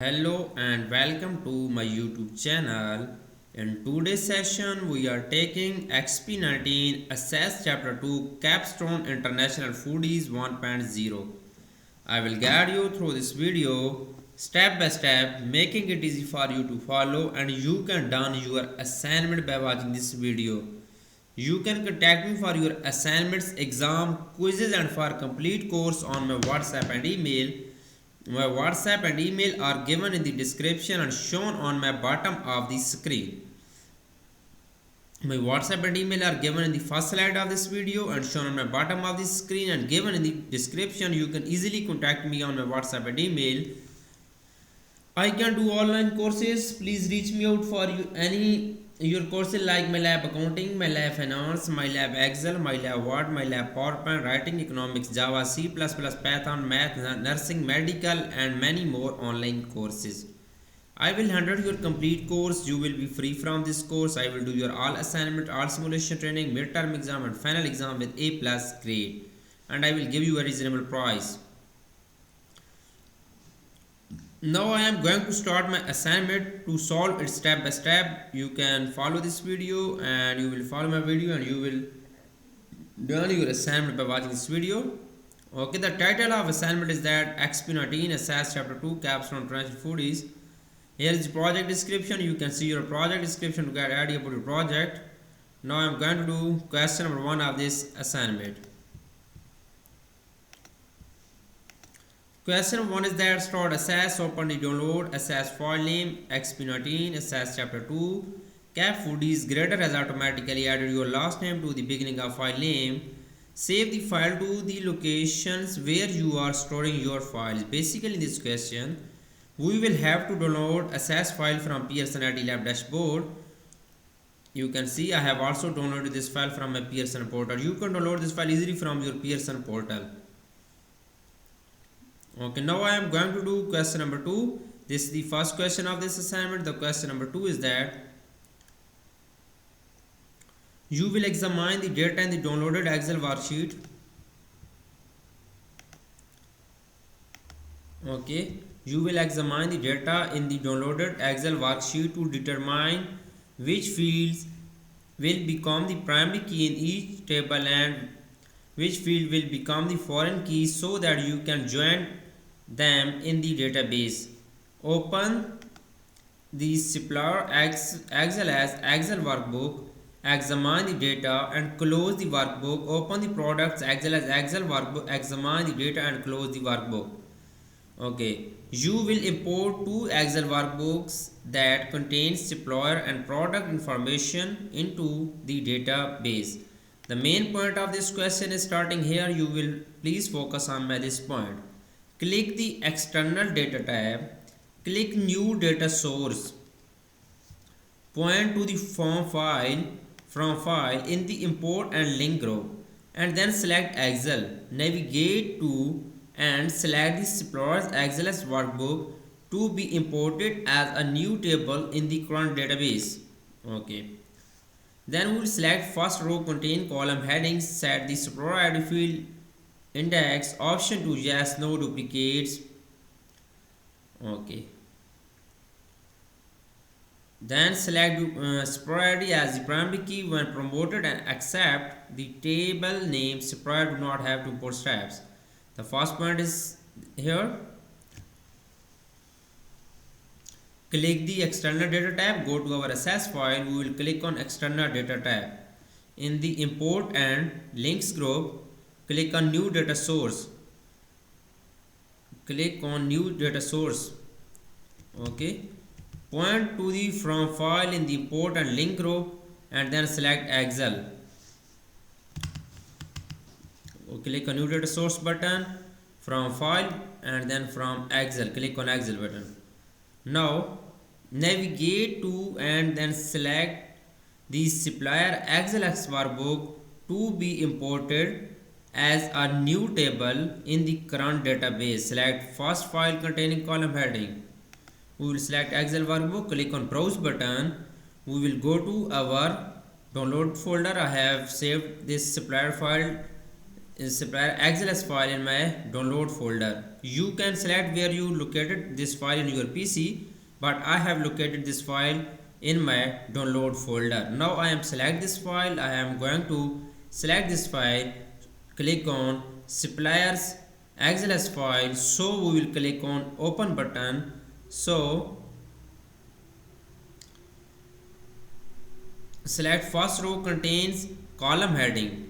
Hello and welcome to my YouTube channel. In today's session, we are taking Exp19 Assess Chapter 2 Capstone International Foodies 1.0. I will guide you through this video step by step, making it easy for you to follow, and you can done your assignment by watching this video. You can contact me for your assignments, exam, quizzes, and for complete course on my WhatsApp and email. My WhatsApp and email are given in the description and shown on my bottom of the screen. My WhatsApp and email are given in the first slide of this video and shown on my bottom of the screen and given in the description. You can easily contact me on my WhatsApp and email. I can do online courses. Please reach me out for your courses like my lab accounting, my lab finance, my lab Excel, my lab Word, my lab PowerPoint, writing, economics, Java, C++, Python, math, nursing, medical, and many more online courses. I will handle your complete course. You will be free from this course. I will do your all assignment, all simulation training, midterm exam, and final exam with A+ grade, and I will give you a reasonable price. Now I am going to start my assignment. To solve it step by step, you can follow this video and you will follow my video and you will do your assignment by watching this video. Okay, the title of assignment is that Exp19 Assess Chapter 2 Capstone International Foodies. Here is the project description. You can see your project description to get idea about your project. Now I am going to do question number 1 of this assignment. Question 1 is that start assess, open the download, assess file name, Exp19, assess chapter 2, cap foodies, grader has automatically added your last name to the beginning of file name, save the file to the locations where you are storing your files. Basically in this question, we will have to download assess file from Pearson IT Lab dashboard. You can see I have also downloaded this file from my Pearson portal. You can download this file easily from your Pearson portal. Okay, now I am going to do question number 2. This is the first question of this assignment. The question number 2 is that you will examine the data in the downloaded Excel worksheet. Okay, you will examine the data in the downloaded Excel worksheet to determine which fields will become the primary key in each table and which field will become the foreign key so that you can join them in the database. Open the supplier Excel as Excel workbook, examine the data and close the workbook. Open the products Excel as Excel workbook, examine the data and close the workbook. Okay, you will import two Excel workbooks that contain supplier and product information into the database. The main point of this question is starting here. You will please focus on this point. Click the external data tab, click new data source, point to the from file in the import and link group, and then select Excel. Navigate to and select the suppliers Excel's workbook to be imported as a new table in the current database. Okay. Then we will select first row contain column headings, set the supplier ID field index, option to yes, no duplicates. Okay. Then select supplier ID as the primary key when promoted and accept the table name supplier do not have to import steps. The first point is here. Click the external data tab, go to our assess file. We will click on external data tab. In the import and links group, click on new data source. Click on new data source. Okay. Point to the from file in the import and link group and then select Excel. Click on new data source button, from file and then from Excel. Click on Excel button. Now navigate to and then select the supplier Excel workbook to be imported as a new table in the current database. Select first file containing column heading. We will select Excel workbook, click on browse button. We will go to our download folder. I have saved this supplier file supplier XLS file in my download folder. You can select where you located this file in your PC, but I have located this file in my download folder. Now I am select this file. I am going to select this file, click on suppliers XLS file. So we will click on open button. So select first row contains column heading.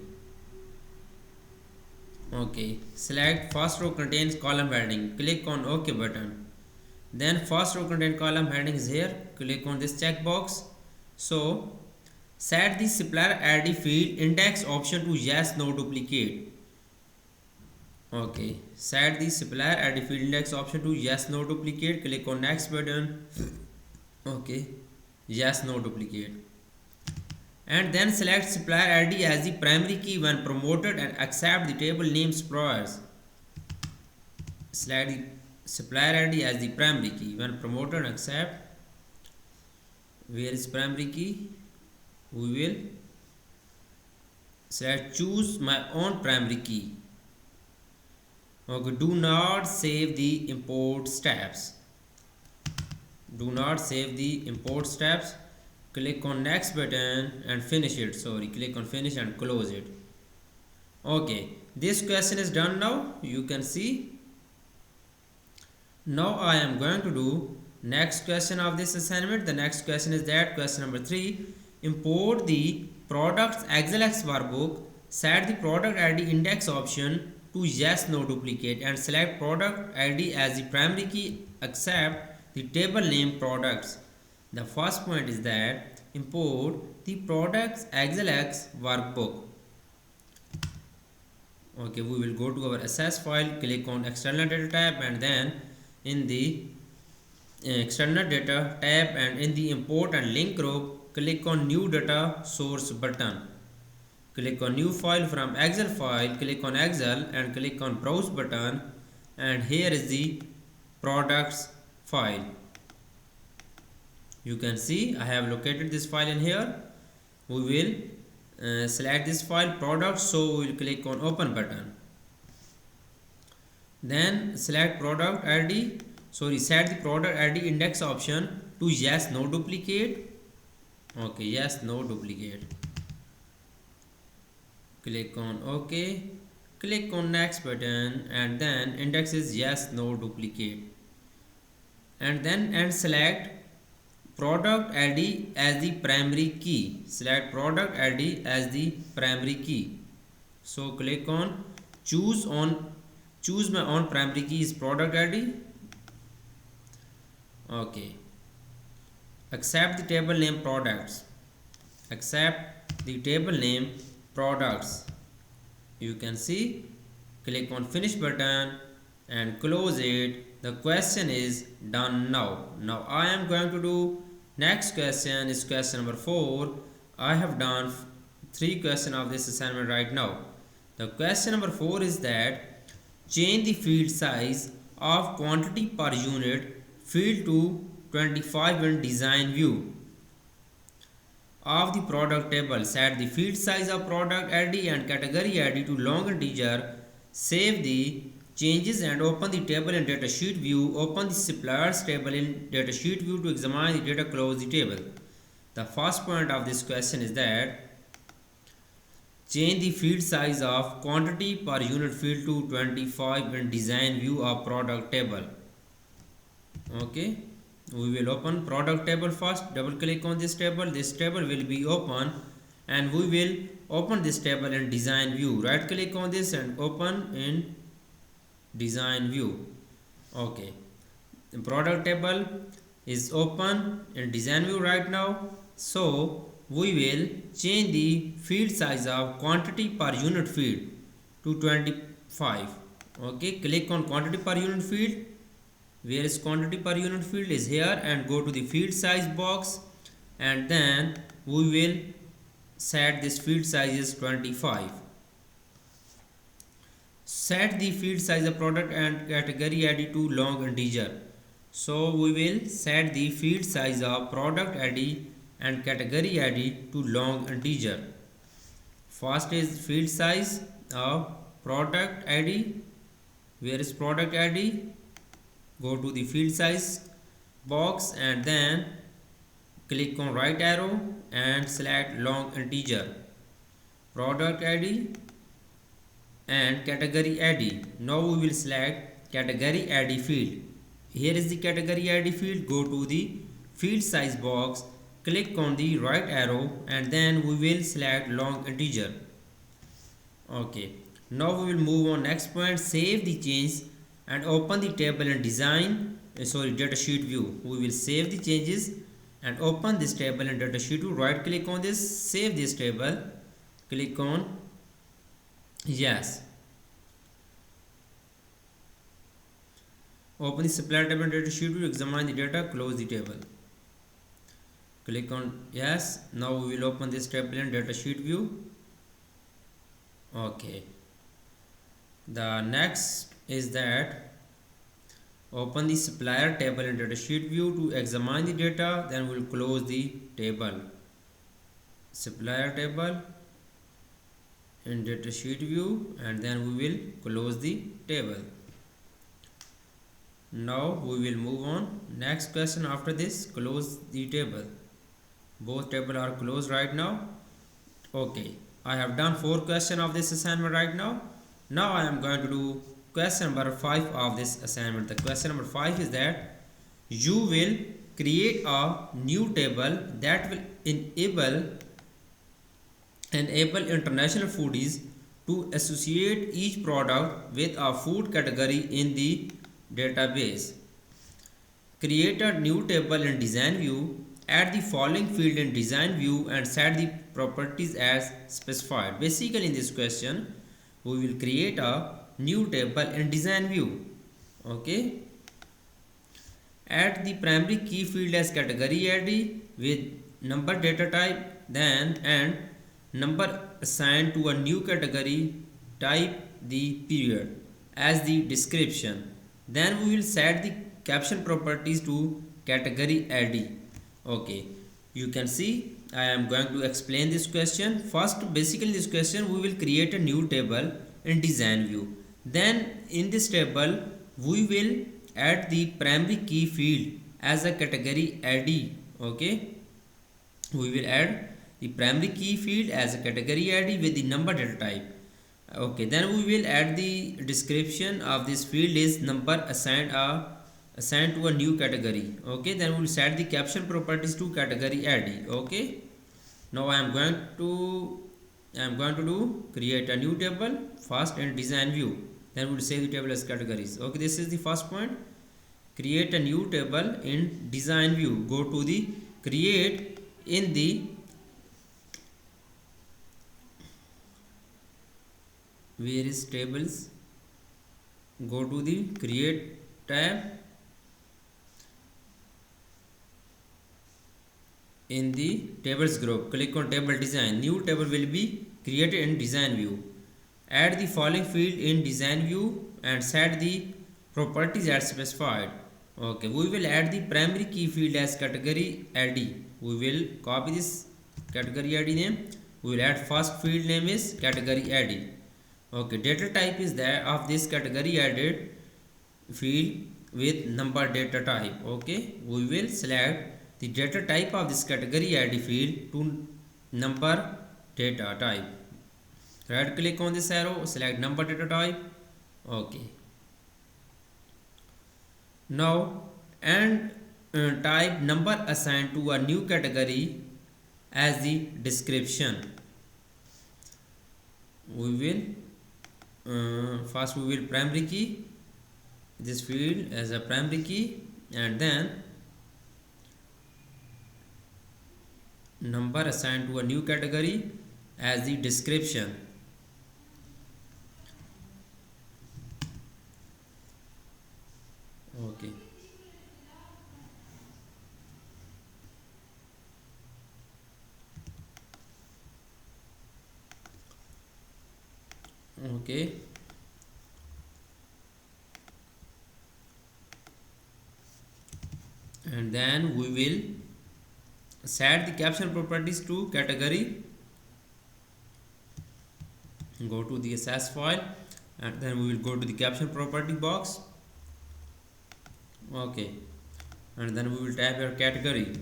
Okay, select first row contains column heading, click on OK button. Then first row contains column heading is here, click on this checkbox. So set the supplier ID field index option to yes no duplicate. Okay, set the supplier ID field index option to yes no duplicate, click on next button. Okay, yes no duplicate. And then select supplier ID as the primary key when promoted and accept the table name suppliers. Select the supplier ID as the primary key when promoted and accept. Where is primary key? We will select choose my own primary key. Okay, do not save the import steps. Do not save the import steps. Click on next button and finish it. Click on finish and close it. Okay, this question is done now. You can see. Now I am going to do next question of this assignment. The next question is that question number 3. Import the products XLX workbook. Set the product ID index option to yes no duplicate and select product ID as the primary key. Accept the table name products. The first point is that import the products XLX workbook. Okay, we will go to our assess file, click on external data tab, and then in the external data tab and in the import and link group, click on new data source button. Click on new file from Excel file, click on Excel and click on browse button, and here is the products file. You can see I have located this file in here. We will select this file products, so we will click on open button. Then select product ID, set the product ID index option to yes no duplicate. Okay, yes no duplicate. Click on OK, click on next button, and then index is yes no duplicate, and then select product ID as the primary key. Select product ID as the primary key. So click on choose my own primary key is product ID. Okay. Accept the table name products. Accept the table name products. You can see. Click on finish button and close it. The question is done now. Now I am going to do next question is question number 4. I have done 3 questions of this assignment right now. The question number 4 is that change the field size of quantity per unit field to 25 in design view of the product table. Set the field size of product ID and category ID to long integer. Save the changes and open the table in datasheet view. Open the suppliers table in datasheet view to examine the data. Close the table. The first point of this question is that change the field size of quantity per unit field to 25 in design view of product table. Okay, we will open product table first. Double click on this table. This table will be open, and we will open this table in design view. Right click on this and open in design view. Okay, the product table is open in design view right now. So we will change the field size of quantity per unit field to 25. Okay, click on quantity per unit field. Where is quantity per unit field is here, and go to the field size box, and then we will set this field size is 25. Set the field size of product and category ID to long integer. So we will set the field size of product ID and category ID to long integer. First is field size of product ID. Where is product ID? Go to the field size box and then click on right arrow and select long integer. Product ID and category ID. Now we will select category ID field. Here is the category ID field. Go to the field size box, click on the right arrow and then we will select long integer. Okay, now we will move on next point. Save the change and open the table and design datasheet view. We will save the changes and open this table and datasheet view. Right click on this, save this table, click on yes. Open the supplier table and datasheet view, examine the data, close the table. Click on yes. Now we will open this table and datasheet view. Okay. The next is that open the supplier table and datasheet view to examine the data. Then we will close the table. Supplier table in datasheet view and then we will close the table. Now we will move on. Next question after this, close the table. Both tables are closed right now. Okay, I have done 4 questions of this assignment right now. Now I am going to do question number 5 of this assignment. The question number 5 is that you will create a new table that will enable international foodies to associate each product with a food category in the database. Create a new table in design view. Add the following field in design view and set the properties as specified. Basically in this question we will create a new table in design view. Okay. Add the primary key field as category ID with number data type, then and number assigned to a new category, type the period as the description. Then we will set the caption properties to category ID. Okay, you can see I am going to explain this question. First, basically this question we will create a new table in design view. Then in this table we will add the primary key field as a category ID. Okay, we will add the primary key field as a category ID with the number data type. Okay, then we will add the description of this field is number assigned to a new category. Okay, then we will set the caption properties to category ID. Okay, now I am going to do create a new table first in design view. Then we will save the table as categories. Okay, this is the first point. Create a new table in design view. Go to the create in the where is tables. Go to the create tab. In the tables group, click on table design. New table will be created in design view. Add the following field in design view and set the properties as specified. Okay, we will add the primary key field as category ID. We will copy this category ID name. We will add first field name is category ID. Okay, data type is that of this category added field with number data type. Okay, we will select the data type of this category ID field to number data type. Right click on this arrow, select number data type. Okay. Now and type number assigned to a new category as the description. We will first we will primary key this field as a primary key and then number assigned to a new category as the description. Okay. Okay. And then we will set the caption properties to category. Go to the SS file, and then we will go to the caption property box. Okay, and then we will type your category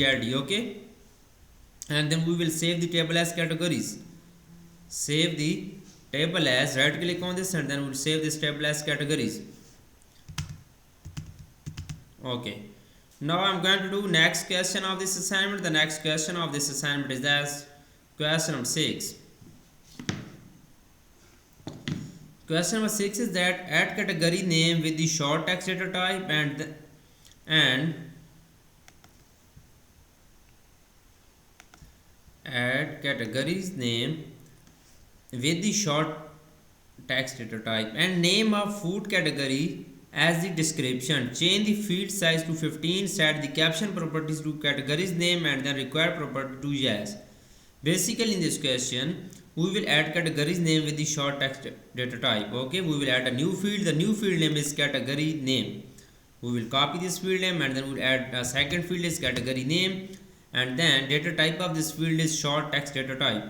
ID. Okay, and then we will save the table as categories. Save the table as, right click on this, and then we will save this table as categories. Okay, now I'm going to do next question of this assignment. The next question of this assignment is as question number 6. Question number 6 is that add category name with the short text data type and add categories name with the short text data type and name of food category as the description. Change the field size to 15. Set the caption properties to categories name and then required property to yes. Basically in this question we will add categories name with the short text data type. Okay, we will add a new field. The new field name is category name. We will copy this field name and then we will add a second field is category name, and then data type of this field is short text data type.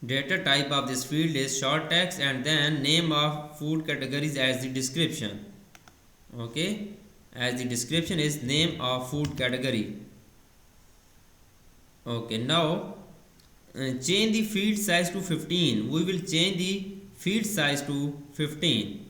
Data type of this field is short text, and then name of food categories as the description. Okay, as the description is name of food category. Okay, now change the field size to 15. We will change the field size to 15.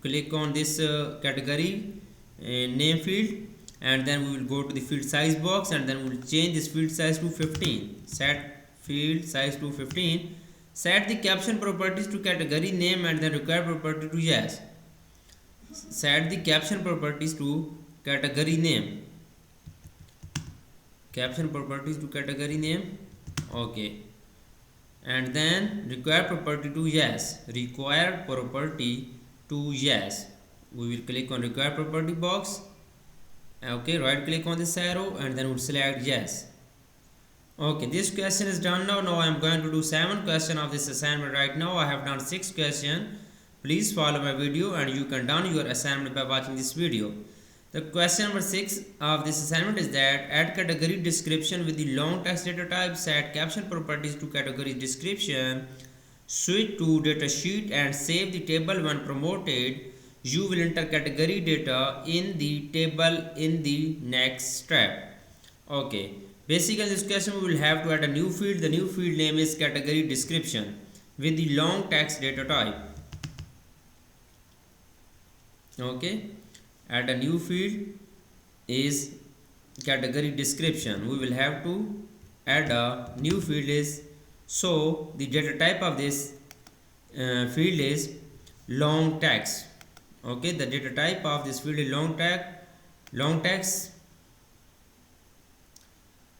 Click on this category name field, and then we will go to the field size box, and then we will change this field size to 15. Set field size to 15. Set the caption properties to category name and then required property to yes. Set the caption properties to category name. Caption properties to category name. Okay, and then required property to yes. Required property to yes. We will click on required property box. Okay, right click on this arrow and then we'll select yes. Okay, this question is done now. Now I am going to do 7 questions of this assignment. Right now I have done 6 questions. Please follow my video and you can done your assignment by watching this video. The question number 6 of this assignment is that add category description with the long text data type. Set caption properties to category description. Switch to data sheet and save the table when promoted. You will enter category data in the table in the next step. Okay, basically in this question we will have to add a new field. The new field name is category description with the long text data type. Okay, add a new field is category description. We will have to add a new field is, so the data type of this field is long text. Okay, the data type of this field is long text.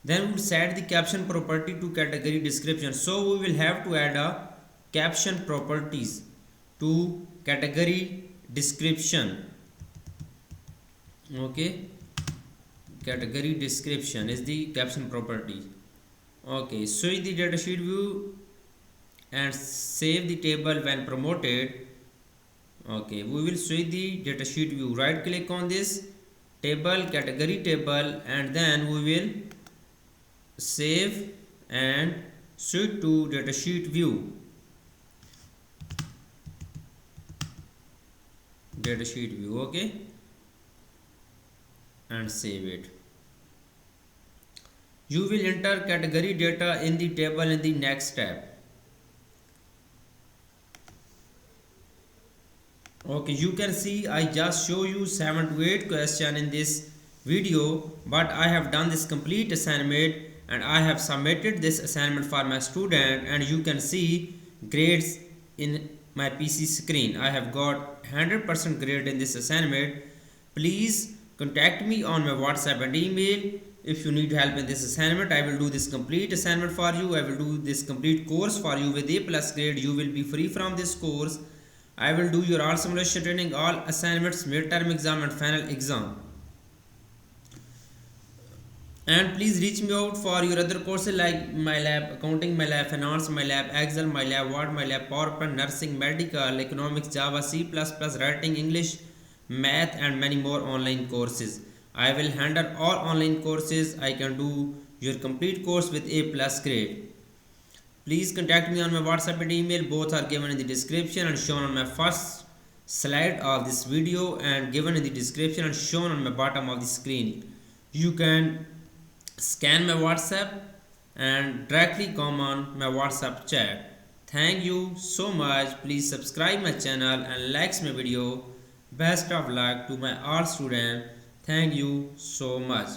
Then we will set the caption property to category description. So we will have to add a caption properties to category description. Okay, category description is the caption property. Okay, switch the datasheet view and save the table when promoted. Okay, we will switch the datasheet view. Right click on this table, category table, and then we will save and switch to datasheet view. Datasheet view. Okay, and save it. You will enter category data in the table in the next step. Okay, you can see I just show you 7 to 8 questions in this video, but I have done this complete assignment and I have submitted this assignment for my student, and you can see grades in my PC screen. I have got 100% grade in this assignment. Please contact me on my WhatsApp and email if you need help in this assignment. I will do this complete assignment for you. I will do this complete course for you with A+ grade. You will be free from this course. I will do your all simulation training, all assignments, midterm exam and final exam. And please reach me out for your other courses like my lab accounting, my lab finance, my lab Excel, my lab Word, my lab PowerPoint, nursing, medical, economics, Java, C++, writing, English, math and many more online courses. I will handle all online courses. I can do your complete course with A+ grade. Please contact me on my WhatsApp and email. Both are given in the description and shown on my first slide of this video and given in the description and shown on my bottom of the screen. You can scan my WhatsApp and directly come on my WhatsApp chat. Thank you so much. Please subscribe my channel and like my video. Best of luck to my all students. Thank you so much.